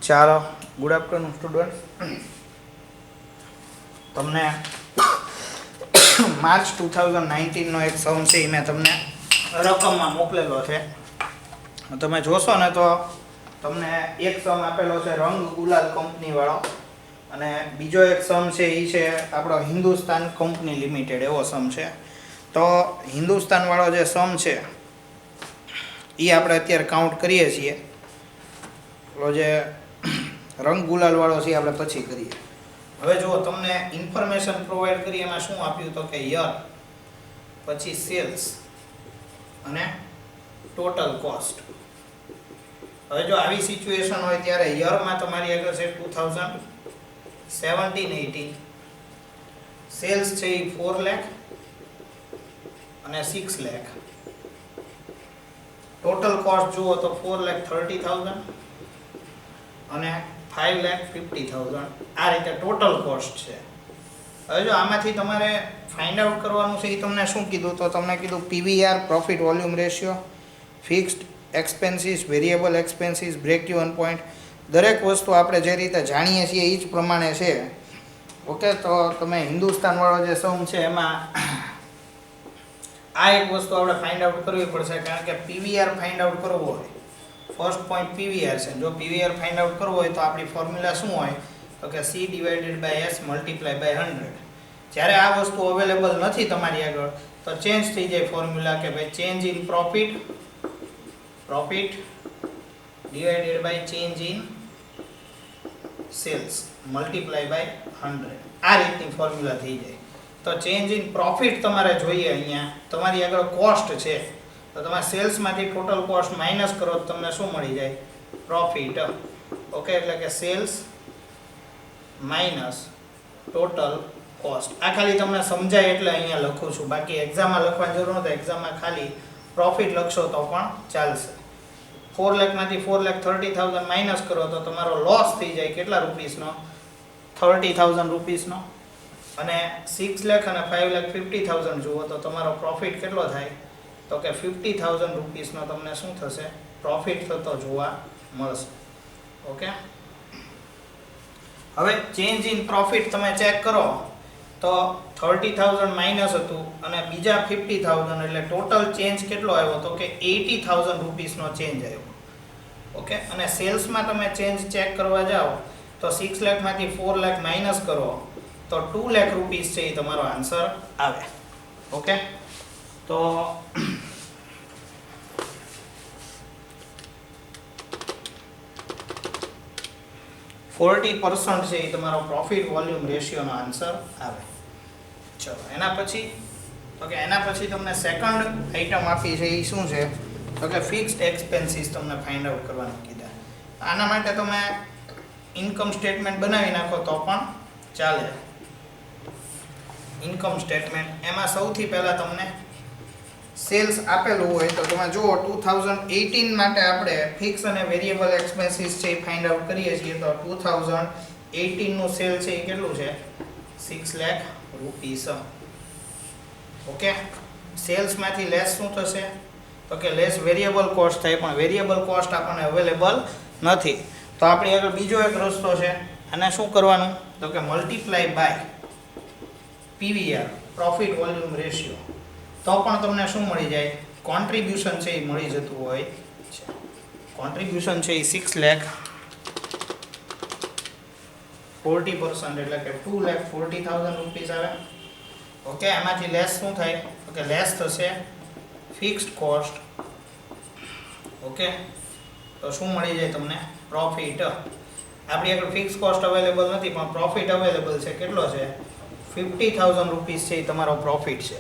ચાલો, good afternoon student. તમને March 2019નો એક સમ છે એ મેં તમને રકમમાં મોકલેલો છે. તમે જોશો ને તો તમને એક સમ આપેલો છે રંગ ગુલાલ કંપનીવાળો, અને બીજો એક સમ છે એ છે આપણો હિન્દુસ્તાન કંપની લિમિટેડ એવો સમ છે. તો હિન્દુસ્તાનવાળો જે સમ છે એ આપણે અત્યારે કાઉન્ટ કરીએ છીએ. પેલો જે રંગ ગુલાલ વાળો છે આપણે પછી કરીએ. હવે જો તમને ઇન્ફોર્મેશન પ્રોવાઈડ કરી એમાં શું આપ્યું તો કે યર, પછી સેલ્સ અને ટોટલ કોસ્ટ. હવે જો આવી સિચ્યુએશન હોય ત્યારે યરમાં તમારી આગળ છે 2017-18, સેલ્સ છે એ 4 લાખ અને 6 લાખ, ટોટલ કોસ્ટ જુઓ તો 4,30,000 અને 5,50,000. આ રીતે ટોટલ કોસ્ટ છે. હવે જો આમાંથી તમારે ફાઇન્ડ આઉટ કરવાનું છે એ તમને શું કીધું તો તમને કીધું PVR, profit volume ratio, fixed expenses, variable expenses, break even point. દરેક વસ્તુ આપણે જે રીતે જાણીએ છીએ એ જ પ્રમાણે છે. ઓકે, તો તમે હિન્દુસ્તાનવાળો જે સમ છે એમાં આ એક વસ્તુ આપણે ફાઇન્ડ આઉટ કરવી પડશે, કારણ કે પીવીઆર ફાઇન્ડ આઉટ કરવો હોય, ફર્સ્ટ પોઈન્ટ પીવીઆર છે. જો પીવીઆર ફાઇન્ડ આઉટ કરવો હોય તો આપણી ફોર્મ્યુલા શું હોય તો કે C/S × 100. જ્યારે આ વસ્તુ અવેલેબલ નથી તમારી આગળ તો ચેન્જ થઈ જાય ફોર્મ્યુલા, કે ભાઈ change in profit divided by change in sales multiply by 100. આ રીતની ફોર્મ્યુલા થઈ જાય. તો ચેન્જ ઇન પ્રોફિટ તમારે જોઈએ. અહીંયા તમારી આગળ કોસ્ટ છે તો તમે સેલ્સમાંથી ટોટલ કોસ્ટ માઇનસ કરો તો તમને શું મળી જાય? પ્રોફિટ. ઓકે, એટલે કે સેલ્સ માઇનસ ટોટલ કોસ્ટ. આ ખાલી તમને સમજાય એટલે અહીંયા લખું છું, બાકી એક્ઝામમાં લખવાની જરૂર નથી. એક્ઝામમાં ખાલી પ્રોફિટ લખશો તો પણ ચાલશે. 4 લાખમાંથી 4,30,000 માઇનસ કરો તો તમારો લોસ થઈ જાય કેટલા રૂપીસનો? 30,000 રૂપીસનો. અને 6 લાખ અને 5,50,000 જુઓ તો તમારો પ્રોફિટ કેટલો થાય તો કે 50,000 રૂપીસનો તમને શું થશે? પ્રોફિટ થતો જોવા મળશે. ઓકે, હવે ચેન્જ ઇન પ્રોફિટ તમે ચેક કરો તો 30,000 માઇનસ હતું અને બીજા 50,000 એટલે ટોટલ ચેન્જ કેટલો આવ્યો તો કે 80,000 રૂપીસનો ચેન્જ આવ્યો. ઓકે, અને સેલ્સમાં તમે ચેન્જ ચેક કરવા જાઓ તો 6 લાખમાંથી 4 લાખ માઇનસ કરો તો 2 લાખ રૂપીસ છે એ તમારો આન્સર આવે. ઓકે, તો 40% છે એ તમારો પ્રોફિટ વોલ્યુમ રેશિયોનો આન્સર આવે. ચલો, એના પછી તમને સેકન્ડ આઇટમ આપી છે એ શું છે તો કે ફિક્સ્ડ એક્સપેન્સીસ તમને ફાઇન્ડ આઉટ કરવાનું કીધા. આના માટે તમે ઇન્કમ સ્ટેટમેન્ટ બનાવી નાખો તો પણ ચાલે. ઇન્કમ સ્ટેટમેન્ટ એમાં સૌથી પહેલા તમને સેલ્સ આપેલું હોય તો તમે જુઓ 2018 માટે આપણે ફિક્સ અને વેરિયેબલ એક્સપેન્સીસ છે એ ફાઇન્ડ આઉટ કરીએ છીએ. તો 2018 નું સેલ છે એ કેટલું છે? 6 લાખ રૂપીસ. ઓકે, સેલ્સમાંથી લેસ શું થશે તો કે લેસ વેરિયેબલ કોસ્ટ થાય, પણ વેરિયેબલ કોસ્ટ આપણને અવેલેબલ નથી. તો આપણી આગળ બીજો એક રસ્તો છે. અને શું કરવાનું તો કે multiply by PVR, profit volume ratio. તો પણ તમને શું મળી જાય? કોન્ટ્રીબ્યુશન છે એ મળી જતું હોય છે. કોન્ટ્રીબ્યુશન છે એ 6 લાખ, 40% એટલે કે 2,40,000 રૂપીસ આવે. ઓકે, એમાંથી લેસ શું થાય તો કે લેસ થશે ફિક્સ્ડ કોસ્ટ. ઓકે, તો શું મળી જાય તમને? પ્રોફિટ. આપણી આગળ ફિક્સ કોસ્ટ અવેલેબલ નથી પણ પ્રોફિટ અવેલેબલ છે. કેટલો છે? 50,000 રૂપીસ છે એ તમારો પ્રોફિટ છે.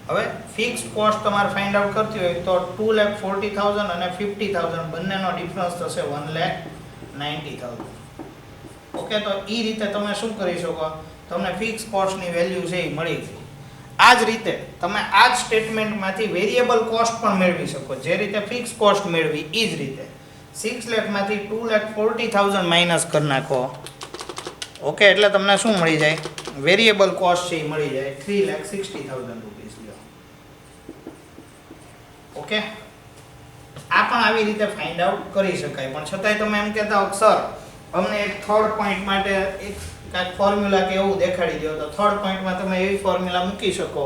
હવે ફિક્સ્ડ કોસ્ટ તમારે ફાઇન્ડ આઉટ કરતી હોય તો 2,40,000 અને 50,000 બંનેનો ડિફરન્સ થશે 1,90,000. ઓકે, તો એ રીતે તમે શું કરી શકો? તમને ફિક્સ કોસ્ટની વેલ્યુ છે એ મળી ગઈ. આ જ રીતે તમે આ જ સ્ટેટમેન્ટમાંથી વેરિયેબલ કોસ્ટ પણ મેળવી શકો. જે રીતે ફિક્સ કોસ્ટ મેળવી એ જ રીતે 6 લાખમાંથી 2,40,000 માઇનસ કરી નાખો. ઓકે, એટલે તમને શું મળી જાય? વેરિયેબલ કોસ્ટ છે એ મળી જાય 3,60,000 રૂપીસ. ઓકે, આ પણ આવી રીતે ફાઇન્ડ આઉટ કરી શકાય. પણ છતાંય તમે એમ કહેતા હો સર અમને એક થર્ડ પોઈન્ટ માટે એક કાંઈક ફોર્મ્યુલા કે એવું દેખાડી દો તો થર્ડ પોઈન્ટમાં તમે એવી ફોર્મ્યુલા મૂકી શકો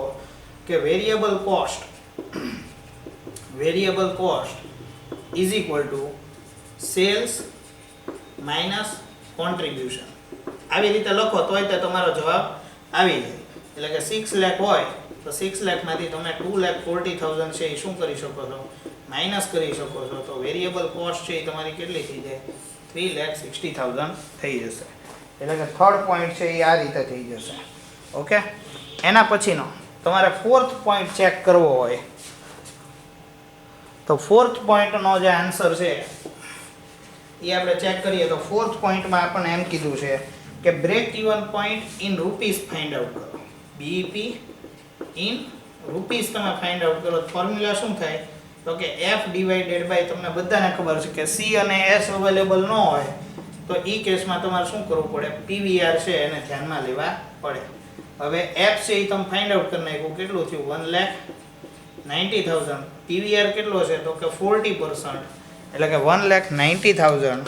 કે variable cost is equal to sales minus contribution. આવી રીતે લખો તોય તે તમારો જવાબ આવી જાય. એટલે કે 6 લાખ હોય તો 6 લાખમાંથી તમે 2,40,000 છે એ શું કરી શકો છો? માઇનસ કરી શકો છો. તો વેરિયેબલ કોસ્ટ છે એ તમારી કેટલી થઈ જાય? 3,60,000 થઈ જશે. એટલે કે થર્ડ પોઈન્ટ છે એ આ રીતે થઈ જશે. ઓકે, એના પછીનો તમારે ફોર્થ પોઈન્ટ ચેક કરવો હોય તો ફોર્થ પોઈન્ટનો જે આન્સર છે એ આપણે ચેક કરીએ તો ફોર્થ પોઈન્ટમાં આપણને એમ કીધું છે કે break even point in rupees find out કરો. બીઈપી ઇન રૂપીસ તમે ફાઇન્ડ આઉટ કરો. ફોર્મ્યુલા શું થાય તો કે F ડિવાઇડેડ બાય, તમને બધાને ખબર છે કે C અને S અવેલેબલ ન હોય તો એ કેસમાં તમારે શું કરવું પડે? PVR છે એને ધ્યાનમાં લેવા પડે. હવે F છે એ તમે ફાઇન્ડ આઉટ કરી નાખ્યું, કેટલું થયું? 1,90,000. PVR કેટલો છે તો કે 40%, એટલે કે 1,90,000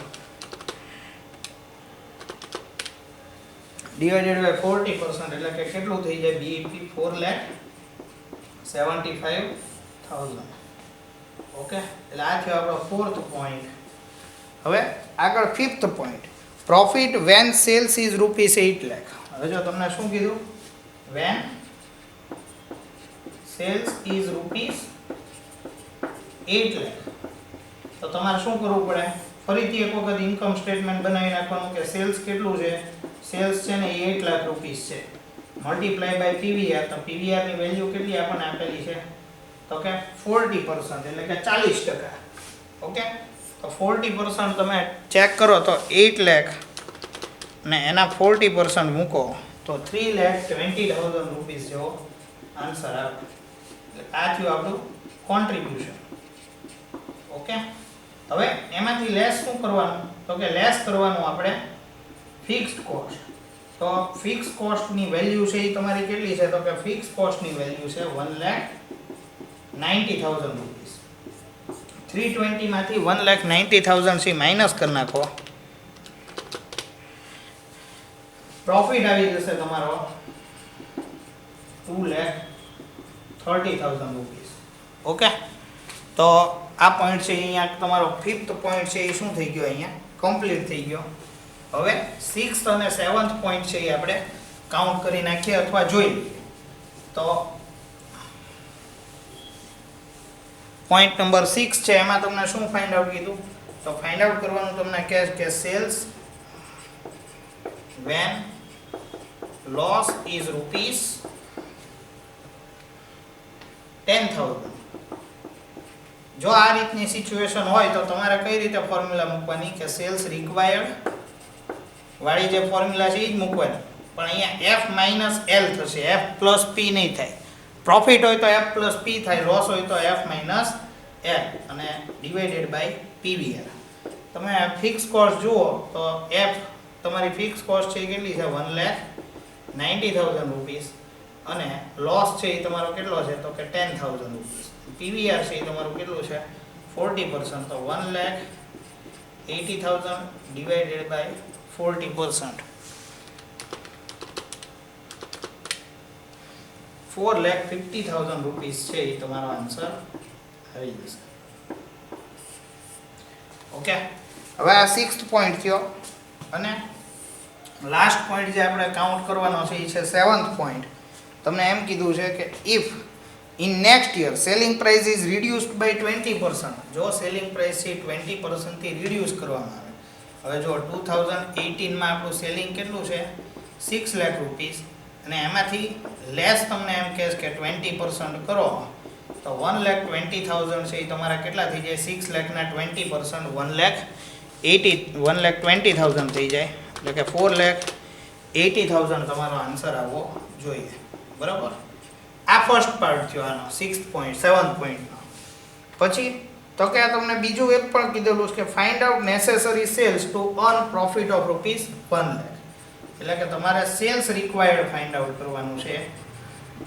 ડિવાઇડેડ બાય 40%, એટલે કે કેટલું થઈ જાય? BEP 4,75,000. ઓકે, એટલે આ થયો આપણો ફોર્થ પોઈન્ટ. હવે આગળ fifth point, profit when sales is ₹8 lakh. હવે જો તમને શું કીધું? વેન સેલ્સ ઇઝ ₹8 લાખ, તો તમારે શું કરવું પડે? ફરીથી એક વખત ઇન્કમ સ્ટેટમેન્ટ બનાવી નાખવાનું કે સેલ્સ કેટલું છે? સેલ્સ છે ને એ 8 લાખ રૂપીસ છે, મલ્ટીપ્લાય બાય PVR. તો PVR ની વેલ્યુ કેટલી આપણને આપેલી છે તો કે 40%, એટલે કે 40%. ઓકે, તો 40% તમે ચેક કરો તો 8 લાખ ને એના 40% મૂકો તો 3,20,000 રૂપીસ જેવો આન્સર આવે. આ થયું આપણું કોન્ટ્રીબ્યુશન. ઓકે, હવે એમાંથી લેસ શું કરવાનું તો કે લેસ કરવાનું આપણે ફિક્સ્ડ કોસ્ટ. તો ફિક્સ્ડ કોસ્ટની વેલ્યુ છે એ તમારી કેટલી છે તો કે ફિક્સ્ડ કોસ્ટની વેલ્યુ છે 1,90,000 રૂપીસ. 320 માંથી 1,90,000 થી માઇનસ કરી નાખો, પ્રોફિટ આવી જશે તમારો 2,30,000 રૂપીસ. ઓકે, તો આ પોઈન્ટ છે અહીંયા તમારો ફિફ્થ પોઈન્ટ છે એ શું થઈ ગયો? અહીંયા કમ્પ્લીટ થઈ ગયો. હવે 6th અને 7th પોઈન્ટ છે એ આપણે કાઉન્ટ કરી નાખીએ અથવા જોઈ લઈએ. તો પોઈન્ટ નંબર 6 છે એમાં તમને શું ફાઇન્ડ આઉટ કીધું? તો ફાઇન્ડ આઉટ કરવાનું તમને કહે કે સેલ્સ વેન લોસ ઇઝ ₹10,000. જો આ રીતની સિચ્યુએશન હોય તો તમારે કઈ રીતે ફોર્મ્યુલા મૂકવાની કે સેલ્સ રિક્વાયર્ડ વાળી જે ફોર્મ્યુલા છે એ જ મૂકવાની, પણ અહીંયા F - L થશે, F + P નહીં થાય. પ્રોફિટ હોય તો F + P થાય, લોસ હોય તો F - L અને ડિવાઇડેડ બાય PVR. તમે ફિક્સ કોસ્ટ જુઓ તો F તમારી ફિક્સ કોસ્ટ છે એ કેટલી છે? 1,90,000 રૂપીસ, અને લોસ છે એ તમારો કેટલો છે તો કે 10,000 રૂપીસ. PVR છે એ તમારું કેટલું છે? 40%, તો 1,80,000 ડિવાઇડેડ બાય 40%, 4,50,000 રૂપીસ છે એ તમારો આન્સર આવી જશે. ઓકે, હવે આ 6th પોઈન્ટ થયો અને લાસ્ટ પોઈન્ટ જે આપણે કાઉન્ટ કરવાનો છે એ છે 7th પોઈન્ટ. તમને એમ કીધું છે કે if in next year selling price is reduced by 20%, જો સેલિંગ પ્રાઇસ છે 20% થી રિડ્યુસ કરવામાં આવે. હવે જો 2018 માં આપણું સેલિંગ કેટલું છે? 6 લાખ રૂપીસ, અને એમાંથી લેસ તમને એમ કહે કે 20% કરો તો 1,20,000 છે એ તમારા કેટલા થઈ જાય? 6 લાખના 20% 1,20,000 થઈ જાય, એટલે કે 4,80,000 તમારો આન્સર આવવો જોઈએ. બરાબર, આ ફર્સ્ટ પાર્ટ થયો આનો 6th પોઈન્ટ 7th પોઈન્ટનો. પછી તો કે તમને બીજું એક પણ કીધેલું છે કે find out necessary sales to earn profit of ₹1 lakh. એટલે કે તમારે સેલ્સ રિક્વાયર્ડ ફાઇન્ડ આઉટ કરવાનું છે.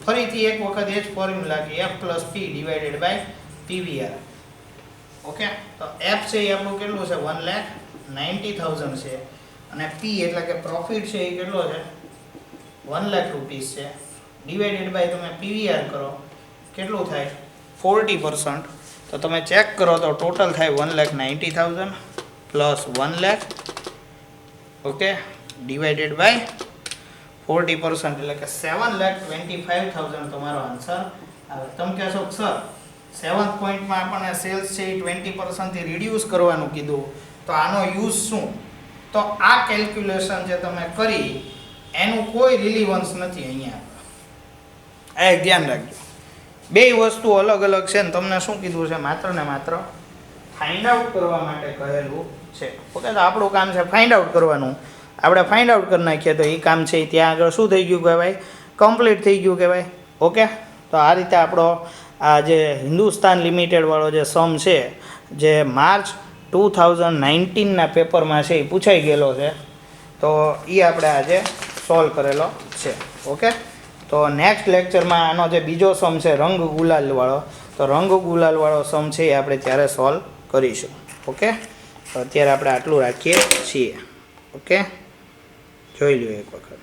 ફરીથી એક વખત એ જ ફોર્મ્યુલા કે F + P divided by PVR. Okay, તો F છે એ આપણું કેટલું છે? 1,90,000 છે, અને પી એટલે કે પ્રોફિટ છે એ કેટલો છે 1 લાખ રૂપીસ છે ડિવાઇડેડ બાય તમે પીવીઆર કરો કેટલું થાય 40%. તો તમે ચેક કરો તો ટોટલ થાય 1,90,000 plus 1 lakh okay divided by 40% એટલે કે 7,25,000 તમારો આન્સર આવે. તમે કહેશો સર 7th પોઈન્ટમાં આપણને સેલ્સ છે એ 20% થી રિડ્યુસ કરવાનું કીધું તો આનો યુઝ શું? તો આ કેલ્ક્યુલેશન જે તમે કરી એનું કોઈ રિલિવન્સ નથી અહીંયા. આ એક ધ્યાન રાખજો. બે વસ્તુ અલગ અલગ છે ને તમને શું કીધું છે માત્ર ને માત્ર ફાઇન્ડ આઉટ કરવા માટે કહેલું છે. ઓકે તો આપણું કામ છે ફાઇન્ડ આઉટ કરવાનું. આપણે ફાઇન્ડ આઉટ કરી નાખીએ તો એ કામ છે ત્યાં આગળ શું થઈ ગયું કહેવાય કમ્પ્લીટ થઈ ગયું કહેવાય. ઓકે તો આ રીતે આપણો આ જે હિન્દુસ્તાન લિમિટેડવાળો જે સમ છે જે માર્ચ 2019ના પેપરમાં છે એ પૂછાઈ ગયેલો છે તો એ આપણે આજે સોલ્વ કરેલો છે. ઓકે તો નેક્સ્ટ લેક્ચરમાં આનો જે બીજો સમ છે રંગ ગુલાલવાળો તો રંગ ગુલાલવાળો સમ છે એ આપણે ત્યારે સોલ્વ કરીશું. ઓકે તો અત્યારે આપણે આટલું રાખીએ છીએ. ઓકે જોઈ લ્યો એક વખત.